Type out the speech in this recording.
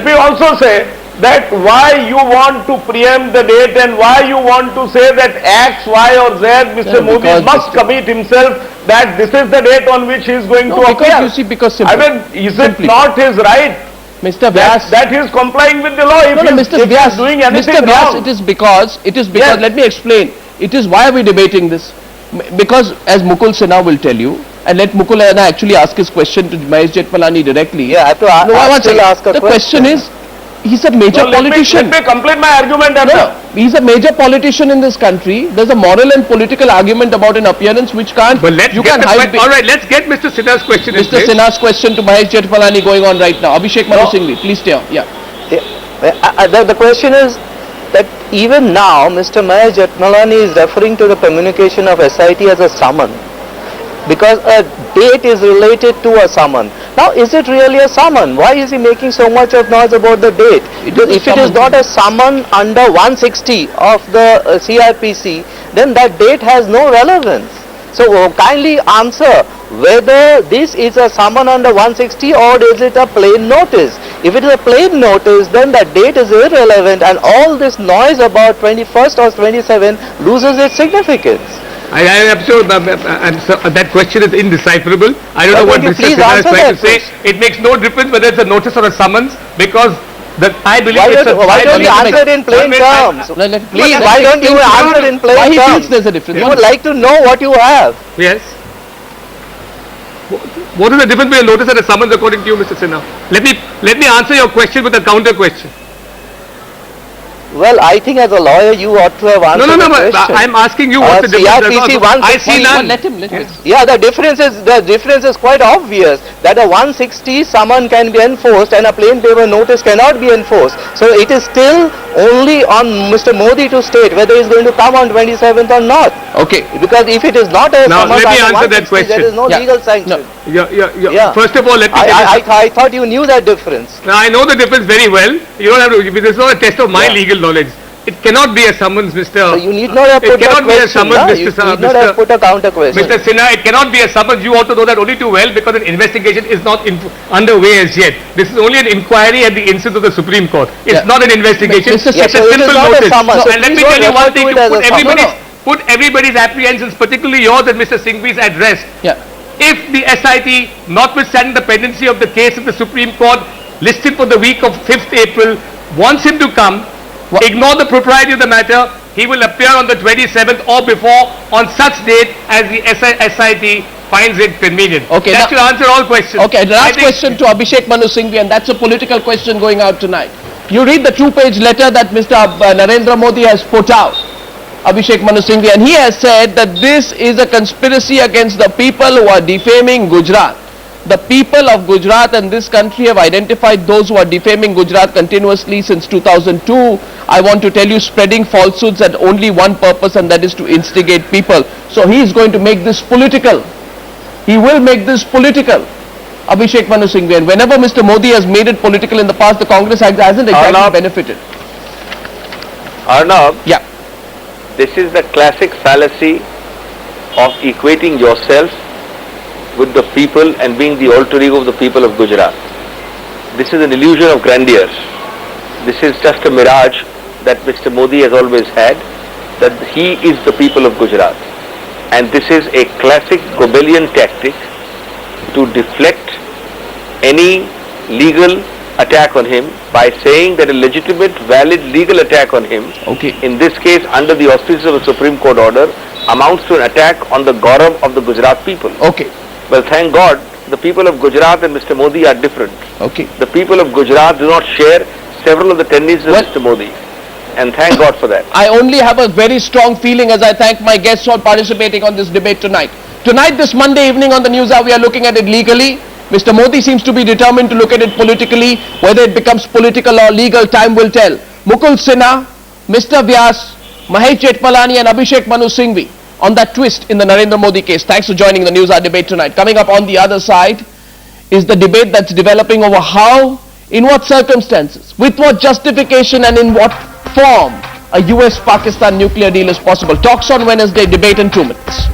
Let me also say that why you want to preempt the date and why you want to say that X, Y or Z, Mr. Modi must commit himself that this is the date on which he is going to appear. You see, because I mean, is it not his right Mr. Vyas, that he is complying with the law? If Mr. Vyas, doing anything Mr. Vyas, wrong. it is because, Yes. let me explain. It is why are we debating this? Because as Mukul Sinha will tell you, and let Mukul Sinha actually ask his question to Mahesh Jethmalani directly. Yeah, I have to ask a the question is, he's a major politician. Let me complete my argument. He's a major politician in this country. There's a moral and political argument about an appearance which can't. But let's you get can hide. all right, let's get Mr. Sinha's question. Mr. Sinha's question to Mahesh Jethmalani going on right now. Abhishek Manu Singhvi, please stay on. Yeah. The question is that even now, Mr. Mahesh Jethmalani is referring to the communication of SIT as a summon, because a date is related to a summon. Now, is it really a summon? Why is he making so much of noise about the date? If it is not a summon under 160 of the CRPC, then that date has no relevance. So, kindly answer whether this is a summon under 160 or is it a plain notice. If it is a plain notice, then the date is irrelevant and all this noise about 21st or 27 loses its significance. I am sure that question is indecipherable. I don't know what Mr. Sinha is trying to say. It makes no difference whether it's a notice or a summons, because I believe why don't you answer it in plain terms? Please, why don't you answer in plain terms? Why he thinks there's a difference? We would like to know what you have. Yes. What is the difference between a notice and a summons according to you, Mr. Sinha? Let me answer your question with a counter question. Well, I think as a lawyer you ought to have answered the question. I'm asking you what the difference is. I see none. Let him. Yeah, the difference is quite obvious, that a 160 summon can be enforced and a plain paper notice cannot be enforced. So it is still only on Mr. Modi to state whether he is going to come on 27th or not. Okay. Because if it is not a now, summon let me under answer that 160, question. there is no legal sanction. Yeah. First of all, let me I thought you knew that difference. Now, I know the difference very well. You don't have to. This is not a test of my legal knowledge. It cannot be a summons, Mr. So you need not have put it cannot a be a question. summons, You Mr. need not have put a counter question. Mr. Sinha, it cannot be a summons. You ought to know that only too well, because an investigation is not underway as yet. This is only an inquiry at the instance of the Supreme Court. It's not an investigation. It's a simple notice. And let me tell you one thing, to put everybody's apprehensions, particularly yours and Mr. Singhvi's, at rest. If the SIT, notwithstanding the pendency of the case of the Supreme Court, listed for the week of 5th April, wants him to come, ignore the propriety of the matter, he will appear on the 27th or before on such date as the SIT finds it convenient. Okay, that should answer all questions. Okay, the last question to Abhishek Manu Singhvi, and that's a political question going out tonight. You read the 2-page letter that Mr. Narendra Modi has put out, Abhishek Manu Singhvi, and he has said that this is a conspiracy against the people who are defaming Gujarat. The people of Gujarat and this country have identified those who are defaming Gujarat continuously since 2002. I want to tell you, spreading falsehoods had only one purpose, and that is to instigate people. So he is going to make this political. He will make this political. Abhishek Manu Singhvi, and whenever Mr. Modi has made it political in the past, the Congress hasn't exactly benefited. Arnab, yeah. This is the classic fallacy of equating yourself with the people and being the alter ego of the people of Gujarat. This is an illusion of grandeur. This is just a mirage that Mr. Modi has always had, that he is the people of Gujarat. And this is a classic Goebbelian tactic to deflect any legal attack on him by saying that a legitimate, valid legal attack on him, in this case under the auspices of a Supreme Court order, amounts to an attack on the Gaurav of the Gujarat people. Well, thank God, the people of Gujarat and Mr. Modi are different. The people of Gujarat do not share several of the tendencies of Mr. Modi. And thank God for that. I only have a very strong feeling as I thank my guests for participating on this debate tonight. Tonight, this Monday evening on the News Hour, we are looking at it legally. Mr. Modi seems to be determined to look at it politically. Whether it becomes political or legal, time will tell. Mukul Sinha, Mr. Vyas, Mahesh Jethmalani and Abhishek Manu Singhvi on that twist in the Narendra Modi case. Thanks for joining the News Hour debate tonight. Coming up on the other side is the debate that's developing over how, in what circumstances, with what justification and in what form a US-Pakistan nuclear deal is possible. Talks on Wednesday, debate in 2 minutes.